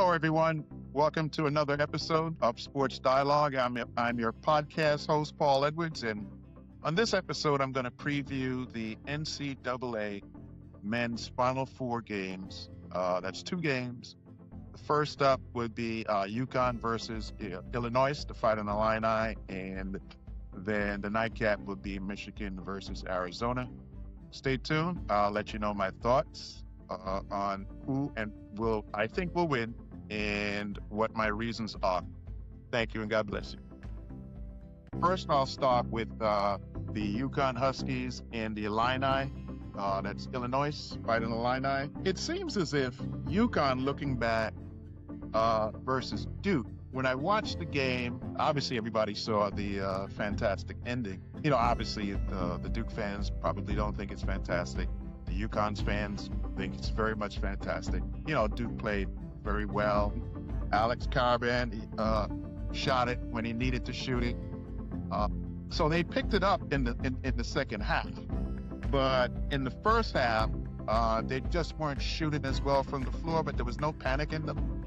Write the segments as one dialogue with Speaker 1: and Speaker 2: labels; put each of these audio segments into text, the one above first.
Speaker 1: Hello, everyone. Welcome to another episode of Sports Dialogue. I'm your podcast host, Paul Edwards, and on this episode, I'm going to preview the NCAA men's Final Four games. That's two games. The first up would be Yukon versus Illinois, the fight in the Illini, and then the nightcap would be Michigan versus Arizona. Stay tuned. I'll let you know my thoughts on who and I think will win and what my reasons are. Thank you and God bless you. First, I'll start with the Yukon Huskies and the Illini. That's Illinois fighting the Illini. It seems as if Yukon looking back versus Duke. When I watched the game, obviously everybody saw the fantastic ending. Obviously the Duke fans probably don't think it's fantastic. The Yukon's fans think it's very much fantastic. Duke played very well. Alex Carbon shot it when he needed to shoot it. So they picked it up in the second half. But in the first half, they just weren't shooting as well from the floor, but there was no panic in them.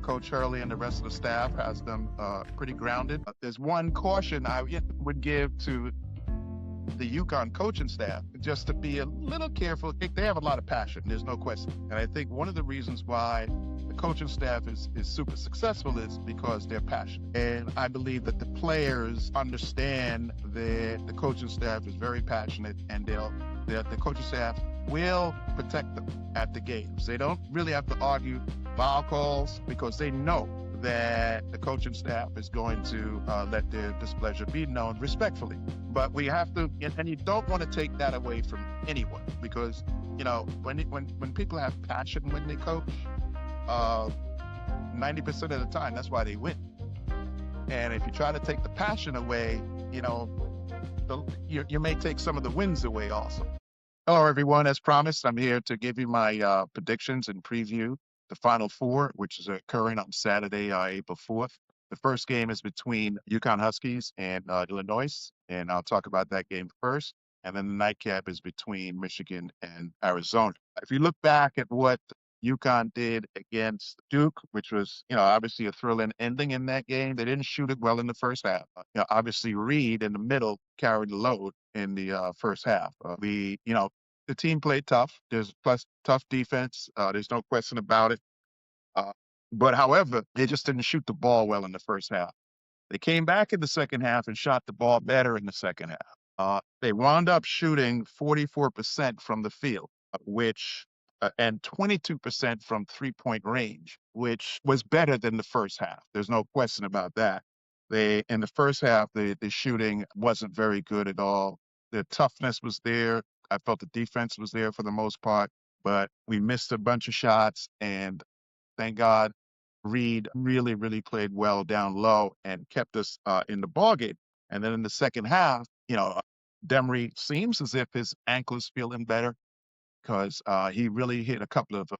Speaker 1: Coach Hurley and the rest of the staff has them pretty grounded. There's one caution I would give to the Yukon coaching staff, just to be a little careful. They have a lot of passion, there's no question. And I think one of the reasons why the coaching staff is super successful is because they're passionate. And I believe that the players understand that the coaching staff is very passionate, and the coaching staff will protect them at the games. They don't really have to argue foul calls because they know that the coaching staff is going to let their displeasure be known respectfully. But we have to, and you don't want to take that away from anyone, because when people have passion when they coach, 90% of the time that's why they win. And if you try to take the passion away, you may take some of the wins away also. Hello, everyone. As promised, I'm here to give you my predictions and preview the Final Four, which is occurring on Saturday, April 4th. The first game is between Yukon Huskies and Illinois, and I'll talk about that game first. And then the nightcap is between Michigan and Arizona. If you look back at what Yukon did against Duke, which was, obviously a thrilling ending in that game, they didn't shoot it well in the first half. Obviously Reed in the middle carried the load in the first half. The team played tough. There's tough defense. There's no question about it. But however, they just didn't shoot the ball well in the first half. They came back in the second half and shot the ball better in the second half. They wound up shooting 44% from the field, and 22% from three-point range, which was better than the first half. There's no question about that. In the first half, the shooting wasn't very good at all. The toughness was there. I felt the defense was there for the most part, but we missed a bunch of shots, and thank God Reed really, really played well down low and kept us in the ballgame. And then in the second half, Demery seems as if his ankle is feeling better, because he really hit a couple of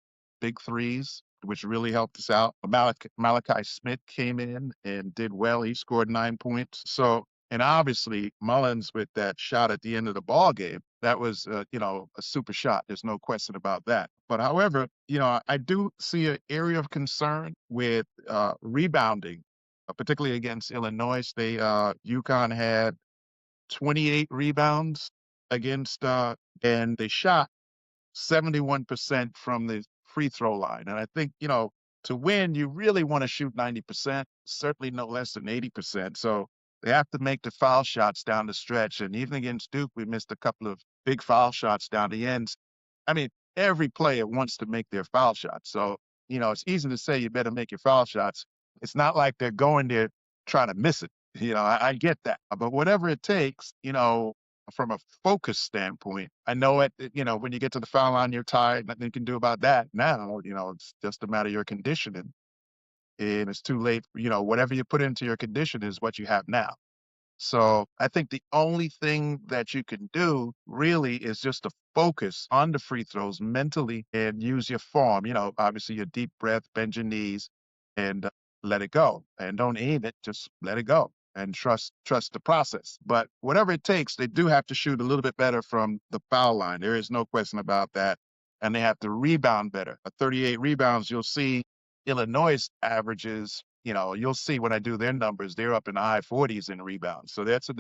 Speaker 1: big threes, which really helped us out. Malachi Smith came in and did well. He scored 9 points. And obviously Mullins with that shot at the end of the ball game, that was, a super shot. There's no question about that. But however, I do see an area of concern with rebounding, particularly against Illinois. Yukon had 28 rebounds against, and they shot 71% from the free throw line. And I think, to win, you really want to shoot 90%, certainly no less than 80%. So they have to make the foul shots down the stretch. And even against Duke, we missed a couple of big foul shots down the ends. I mean, every player wants to make their foul shots. So, it's easy to say you better make your foul shots. It's not like they're going there trying to miss it. I get that. But whatever it takes, from a focus standpoint, I know when you get to the foul line, you're tired, nothing you can do about that. Now, it's just a matter of your conditioning. And it's too late. Whatever you put into your condition is what you have now. So I think the only thing that you can do really is just to focus on the free throws mentally and use your form. Obviously your deep breath, bend your knees, and let it go. And don't aim it, just let it go and trust the process. But whatever it takes, they do have to shoot a little bit better from the foul line. There is no question about that. And they have to rebound better. 38 rebounds, you'll see Illinois averages, you'll see when I do their numbers, they're up in the high 40s in rebounds. So that's an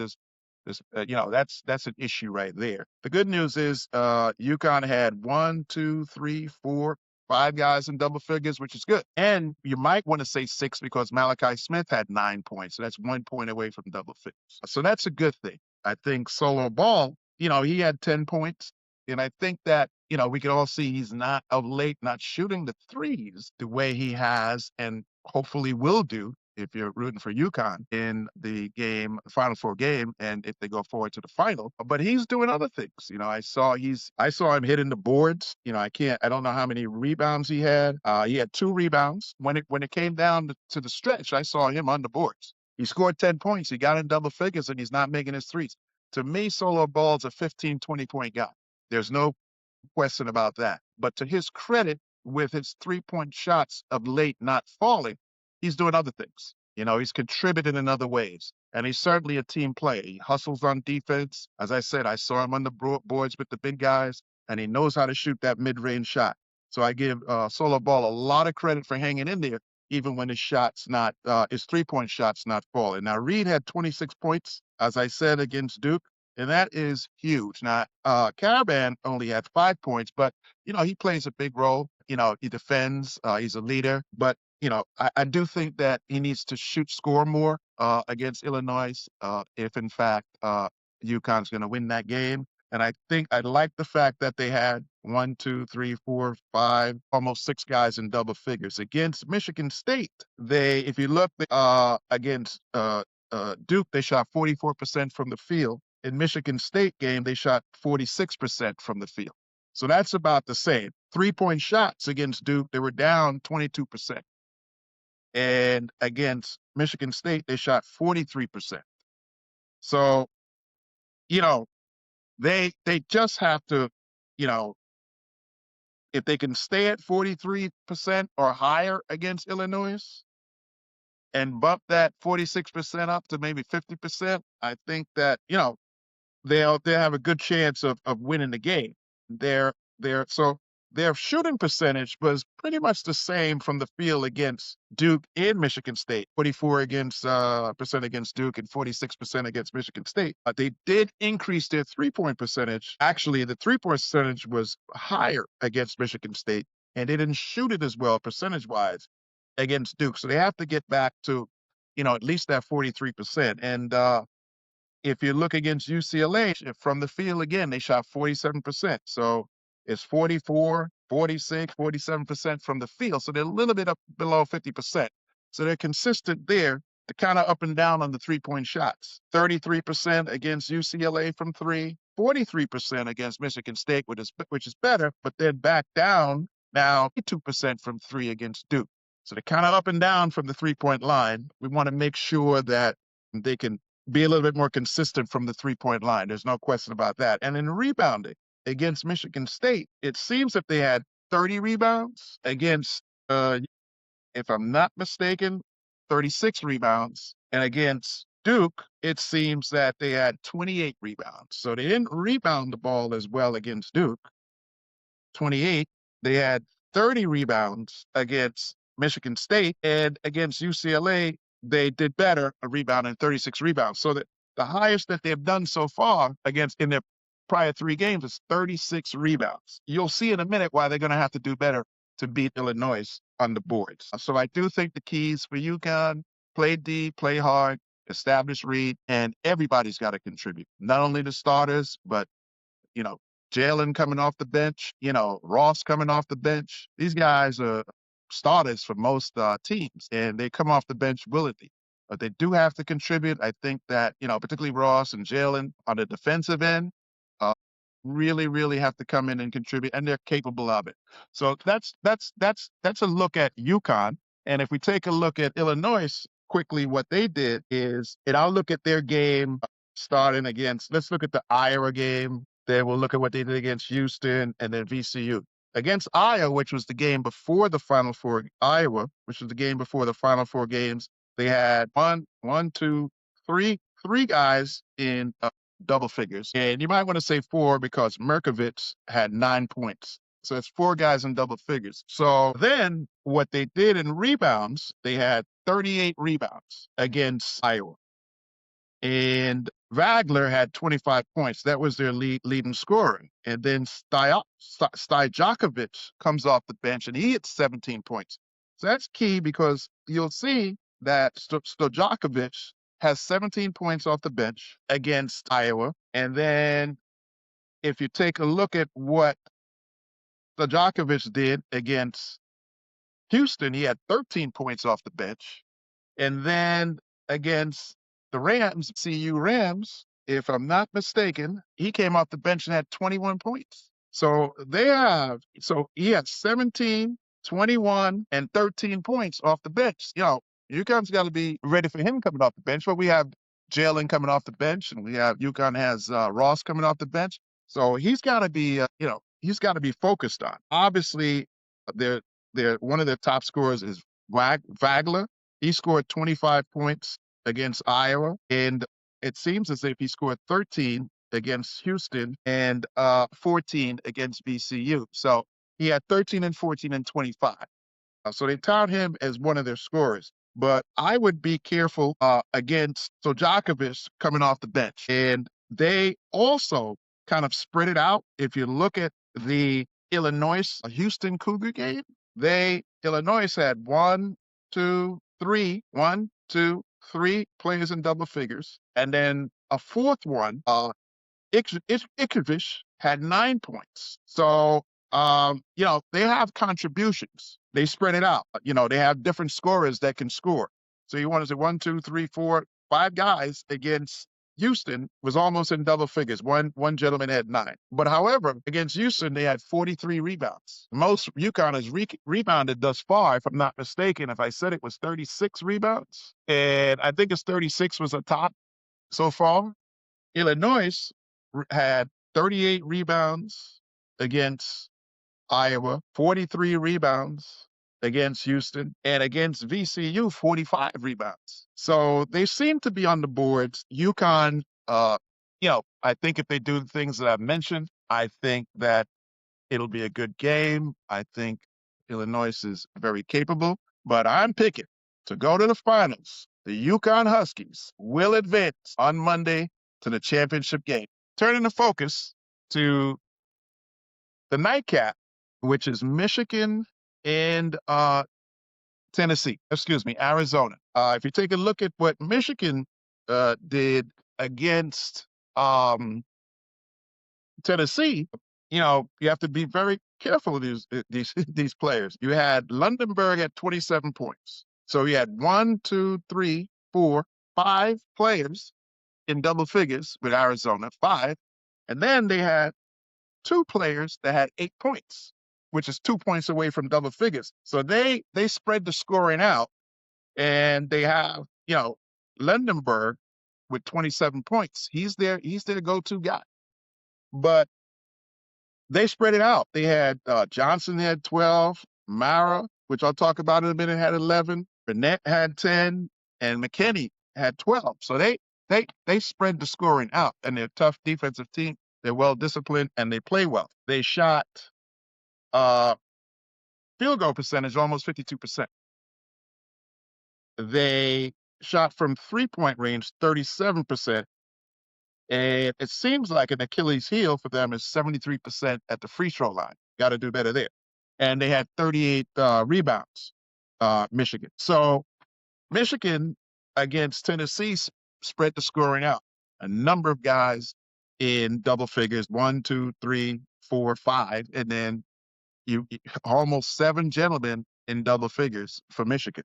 Speaker 1: issue right there. The good news is UConn had one, two, three, four, five guys in double figures, which is good. And you might want to say six because Malachi Smith had 9 points. So that's 1 point away from double figures. So that's a good thing. I think Solo Ball, he had 10 points. And I think that, we can all see he's not of late, not shooting the threes the way he has and hopefully will do if you're rooting for UConn in the game, the Final Four game, and if they go forward to the final. But he's doing other things. I saw him hitting the boards. I don't know how many rebounds he had. He had 2 rebounds. When it came down to the stretch, I saw him on the boards. He scored 10 points. He got in double figures, and he's not making his threes. To me, Solo Ball's a 15, 20-point guy. There's no question about that. But to his credit, with his 3-point shots of late not falling, he's doing other things. He's contributing in other ways. And he's certainly a team player. He hustles on defense. As I said, I saw him on the boards with the big guys, and he knows how to shoot that mid-range shot. So I give Solo Ball a lot of credit for hanging in there, even when his 3-point shots not falling. Now, Reed had 26 points, as I said, against Duke. And that is huge. Now, Caravan only had 5 points, but, he plays a big role. He defends. He's a leader. But, I do think that he needs to score more against Illinois if, in fact, UConn's going to win that game. And I like the fact that they had 1, 2, 3, 4, 5, almost 6 guys in double figures. Against Michigan State, if you look against Duke, they shot 44% from the field. In Michigan State game, they shot 46% from the field. So that's about the same. 3-point shots against Duke, they were down 22%. And against Michigan State, they shot 43%. So, they just have to, if they can stay at 43% or higher against Illinois and bump that 46% up to maybe 50%, I think that, they'll have a good chance of winning the game. So their shooting percentage was pretty much the same from the field against Duke and Michigan State. 44% against Duke and 46% against Michigan State. They did increase their 3-point percentage. Actually, the 3-point percentage was higher against Michigan State, and they didn't shoot it as well percentage-wise against Duke. So they have to get back to, at least that 43%. And if you look against UCLA, from the field again, they shot 47%. So it's 44, 46, 47% from the field. So they're a little bit up below 50%. So they're consistent there. They're kind of up and down on the 3-point shots. 33% against UCLA from 3, 43% against Michigan State, which is better, but then back down now 2% from 3 against Duke. So they're kind of up and down from the 3-point line. We want to make sure that they can be a little bit more consistent from the 3-point line. There's no question about that. And in rebounding against Michigan State, it seems that they had 30 rebounds against, if I'm not mistaken, 36 rebounds. And against Duke, it seems that they had 28 rebounds. So they didn't rebound the ball as well against Duke. 28. They had 30 rebounds against Michigan State, and against UCLA, they did better, a rebound and 36 rebounds. So that the highest that they've done so far in their prior 3 games is 36 rebounds. You'll see in a minute why they're going to have to do better to beat Illinois on the boards. So I do think the keys for UConn: play deep, play hard, establish read, and everybody's got to contribute. Not only the starters, but Jalen coming off the bench, Ross coming off the bench. These guys are starters for most teams, and they come off the bench willingly. But they do have to contribute. I think that, particularly Ross and Jalen on the defensive end, really, really have to come in and contribute, and they're capable of it. So that's a look at UConn. And if we take a look at Illinois quickly, what they did is, and I'll look at their game starting against, let's look at the Iowa game. Then we'll look at what they did against Houston and then VCU. Against Iowa, which was the game before the Final Four, games, they had three guys in double figures. And you might want to say 4 because Merkovich had 9 points So it's 4 guys in double figures. So then what they did in rebounds, they had 38 rebounds against Iowa. And Wagler had 25 points. That was their leading scorer. And then Stojakovic comes off the bench, and he hits 17 points. So that's key because you'll see that Stojakovic has 17 points off the bench against Iowa. And then if you take a look at what Stojakovic did against Houston, he had 13 points off the bench. And then against the Rams, CU Rams, if I'm not mistaken, he came off the bench and had 21 points. So he had 17, 21, and 13 points off the bench. UConn's got to be ready for him coming off the bench. But we have Jalen coming off the bench, and we have UConn has Ross coming off the bench. So he's got to be, he's got to be focused on. Obviously, they're one of their top scorers is Wagler. He scored 25 points against Iowa, and it seems as if he scored 13 against Houston and 14 against VCU. So he had 13 and 14 and 25. So they tout him as one of their scorers. But I would be careful against Stojakovic coming off the bench. And they also kind of spread it out. If you look at the Illinois-Houston Cougar game, Illinois had 1, 2, 3 players in double figures. And then a fourth one, Ikovic, had 9 points. So, they have contributions. They spread it out. They have different scorers that can score. So you want to say 1, 2, 3, 4, 5 guys against Houston was almost in double figures. One gentleman had 9. But however, against Houston, they had 43 rebounds. Most UConn has rebounded thus far, if I'm not mistaken. If I said it was 36 rebounds, and I think it's 36 was a top so far. Illinois had 38 rebounds against Iowa, 43 rebounds against Houston, and against VCU, 45 rebounds. So they seem to be on the boards. UConn, I think if they do the things that I've mentioned, I think that it'll be a good game. I think Illinois is very capable, but I'm picking to go to the finals. The UConn Huskies will advance on Monday to the championship game. Turning the focus to the nightcap, which is Michigan and Arizona. If you take a look at what Michigan did against Tennessee, you have to be very careful of these players. You had Lundenberg at 27 points. So you had 1, 2, 3, 4, 5 players in double figures with Arizona, 5. And then they had 2 players that had 8 points, which is 2 points away from double figures. So they spread the scoring out, and they have, Lundenberg with 27 points. He's their go-to guy. But they spread it out. They had Johnson had 12, Mara, which I'll talk about in a minute, had 11, Burnett had 10, and McKinney had 12. So they spread the scoring out, and they're a tough defensive team. They're well-disciplined, and they play well. They shot field goal percentage almost 52%. They shot from three-point range 37%. And it seems like an Achilles heel for them is 73% at the free throw line. Got to do better there. And they had 38 rebounds, Michigan. So Michigan against Tennessee spread the scoring out. A number of guys in double figures, 1, 2, 3, 4, 5, and then you almost 7 gentlemen in double figures for Michigan.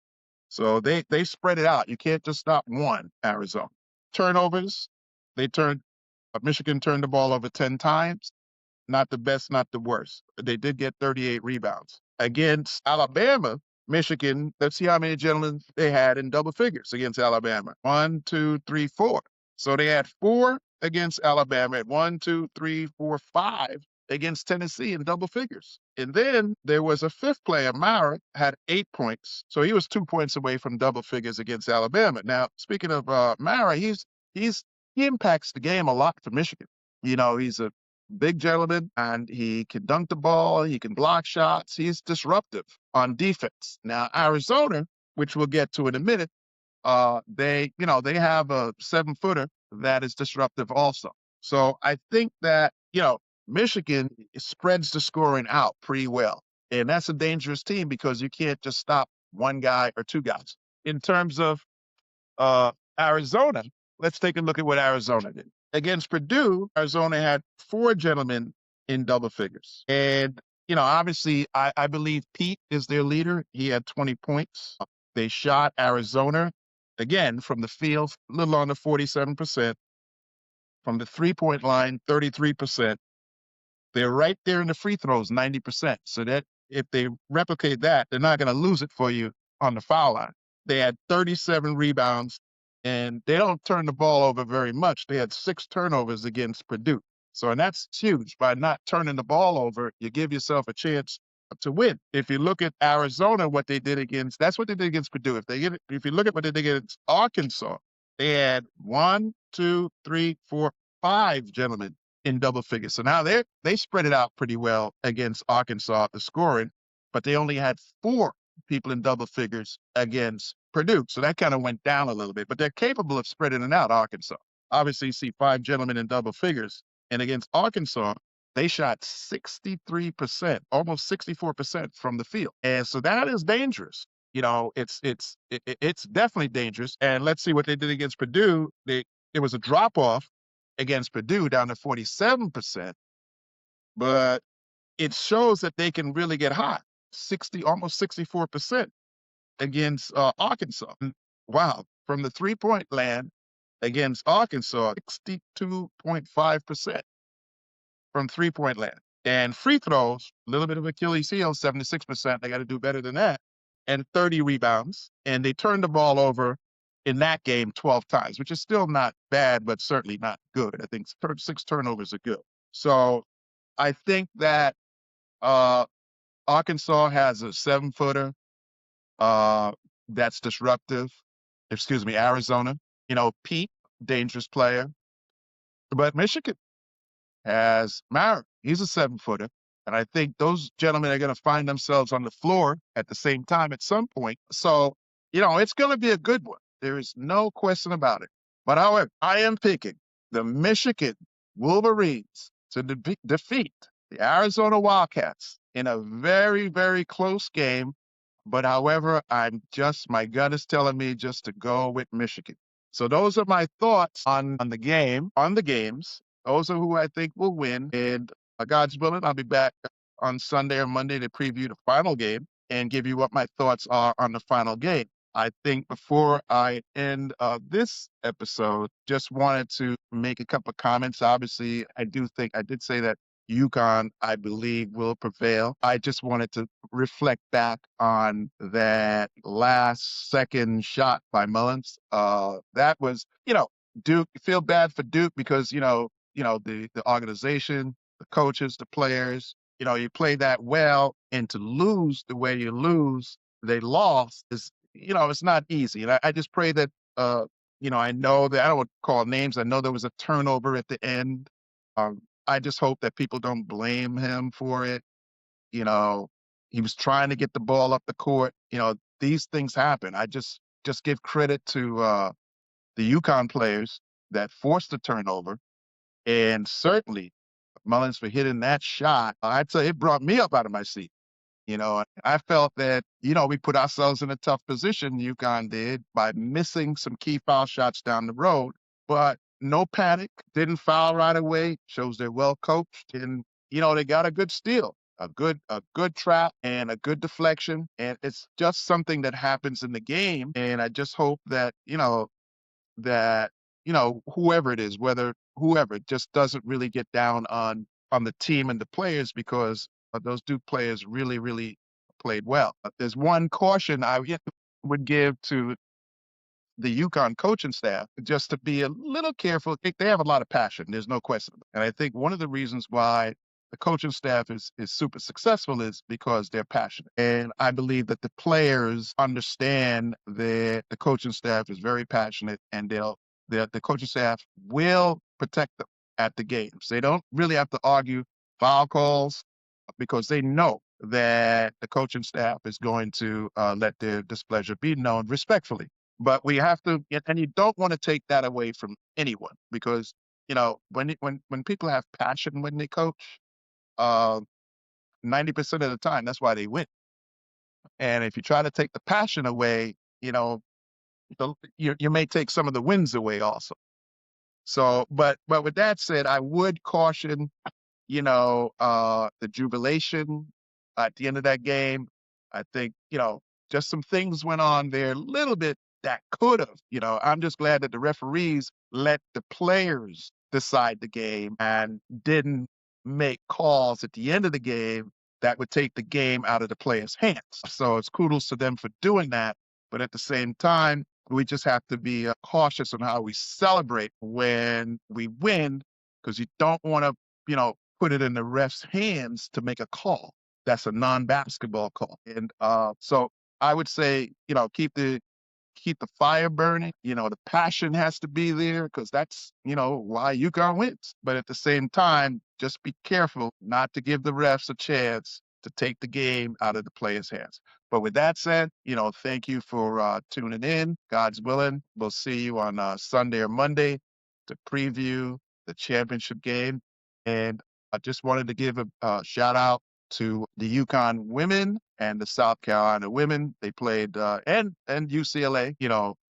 Speaker 1: So they spread it out. You can't just stop one, Arizona. Turnovers, Michigan turned the ball over 10 times. Not the best, not the worst. They did get 38 rebounds. Against Alabama, Michigan, let's see how many gentlemen they had in double figures against Alabama. 1, 2, 3, 4. So they had 4 against Alabama at 1, 2, 3, 4, 5 against Tennessee in double figures. And then there was a 5th player, Mara, had 8 points. So he was 2 points away from double figures against Alabama. Now, speaking of Mara, he impacts the game a lot for Michigan. He's a big gentleman, and he can dunk the ball. He can block shots. He's disruptive on defense. Now, Arizona, which we'll get to in a minute, they have a 7-footer that is disruptive also. So I think that, Michigan spreads the scoring out pretty well. And that's a dangerous team because you can't just stop one guy or two guys. In terms of Arizona, let's take a look at what Arizona did. Against Purdue, Arizona had 4 gentlemen in double figures. And, obviously, I believe Pete is their leader. He had 20 points. They shot Arizona, again, from the field, a little under 47%. From the three-point line, 33%. They're right there in the free throws, 90%. So that if they replicate that, they're not going to lose it for you on the foul line. They had 37 rebounds, and they don't turn the ball over very much. They had 6 turnovers against Purdue. So, and that's huge. By not turning the ball over, you give yourself a chance to win. If you look at Arizona, that's what they did against Purdue. If you look at what they did against Arkansas, they had 1, 2, 3, 4, 5 gentlemen in double figures. So now they spread it out pretty well against Arkansas, the scoring, but they only had 4 people in double figures against Purdue. So that kind of went down a little bit, but they're capable of spreading it out, Arkansas. Obviously, you see 5 gentlemen in double figures. And against Arkansas, they shot 63%, almost 64% from the field. And so that is dangerous. It's definitely dangerous. And let's see what they did against Purdue. It was a drop off against Purdue down to 47%, but it shows that they can really get hot. Almost 64% against Arkansas. Wow. From the 3-point land against Arkansas, 62.5% from 3-point land. And free throws, a little bit of Achilles heel, 76%. They got to do better than that. And 30 rebounds. And they turned the ball over in that game 12 times, which is still not bad, but certainly not good. I think 6 turnovers are good. So I think that Arkansas has a 7-footer that's disruptive. Excuse me, Arizona. Pete, dangerous player. But Michigan has Mara. He's a 7-footer. And I think those gentlemen are going to find themselves on the floor at the same time at some point. So, it's going to be a good one. There is no question about it. But however, I am picking the Michigan Wolverines to defeat the Arizona Wildcats in a very, very close game. But however, my gut is telling me just to go with Michigan. So those are my thoughts on the games. Those are who I think will win. And God's willing, I'll be back on Sunday or Monday to preview the final game and give you what my thoughts are on the final game. I think before I end this episode, just wanted to make a couple of comments. Obviously, I did say that Yukon, I believe, will prevail. I just wanted to reflect back on that last second shot by Mullins. That was, Duke, feel bad for Duke because, the organization, the coaches, the players, you play that well, and to lose the way you lose, they lost is, it's not easy. And I just pray that, I know that I don't want to call names. I know there was a turnover at the end. I just hope that people don't blame him for it. He was trying to get the ball up the court. These things happen. I just give credit to the UConn players that forced the turnover, and certainly Mullins for hitting that shot. I'd say it brought me up out of my seat. I felt that, we put ourselves in a tough position, UConn did, by missing some key foul shots down the road. But no panic, didn't foul right away, shows they're well coached. And, they got a good steal, a good trap and a good deflection. And it's just something that happens in the game. And I just hope that, whoever it is, whoever just doesn't really get down on the team and the players, because those Duke players really, really played well. There's one caution I would give to the UConn coaching staff, just to be a little careful. They have a lot of passion. There's no question. And I think one of the reasons why the coaching staff is super successful is because they're passionate. And I believe that the players understand that the coaching staff is very passionate, and the coaching staff will protect them. at the games. They don't really have to argue foul calls because they know that the coaching staff is going to let their displeasure be known respectfully. But we have to, and you don't want to take that away from anyone because when people have passion when they coach, uh, 90% of the time that's why they win. And if you try to take the passion away, you may take some of the wins away also. So, but with that said, I would caution the jubilation at the end of that game. I think, just some things went on there a little bit that could have, I'm just glad that the referees let the players decide the game and didn't make calls at the end of the game that would take the game out of the players' hands. So it's kudos to them for doing that. But at the same time, we just have to be cautious on how we celebrate when we win because you don't want to, put it in the ref's hands to make a call. That's a non-basketball call. And so I would say, keep the fire burning. The passion has to be there because that's, why UConn wins. But at the same time, just be careful not to give the refs a chance to take the game out of the players' hands. But with that said, thank you for tuning in. God's willing, we'll see you on Sunday or Monday to preview the championship game. And I just wanted to give a shout out to the Yukon women and the South Carolina women. They played and UCLA.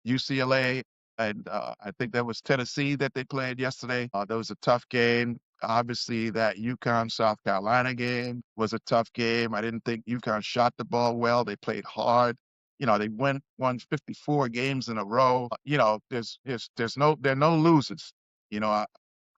Speaker 1: UCLA and I think that was Tennessee that they played yesterday. That was a tough game. Obviously, that Yukon South Carolina game was a tough game. I didn't think Yukon shot the ball well. They played hard. They won 54 games in a row. There are no losers.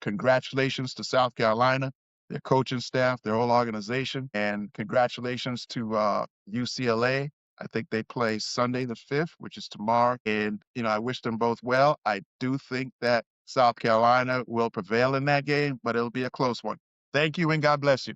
Speaker 1: Congratulations to South Carolina, their coaching staff, their whole organization, and congratulations to UCLA. I think they play Sunday the 5th, which is tomorrow. And, I wish them both well. I do think that South Carolina will prevail in that game, but it'll be a close one. Thank you and God bless you.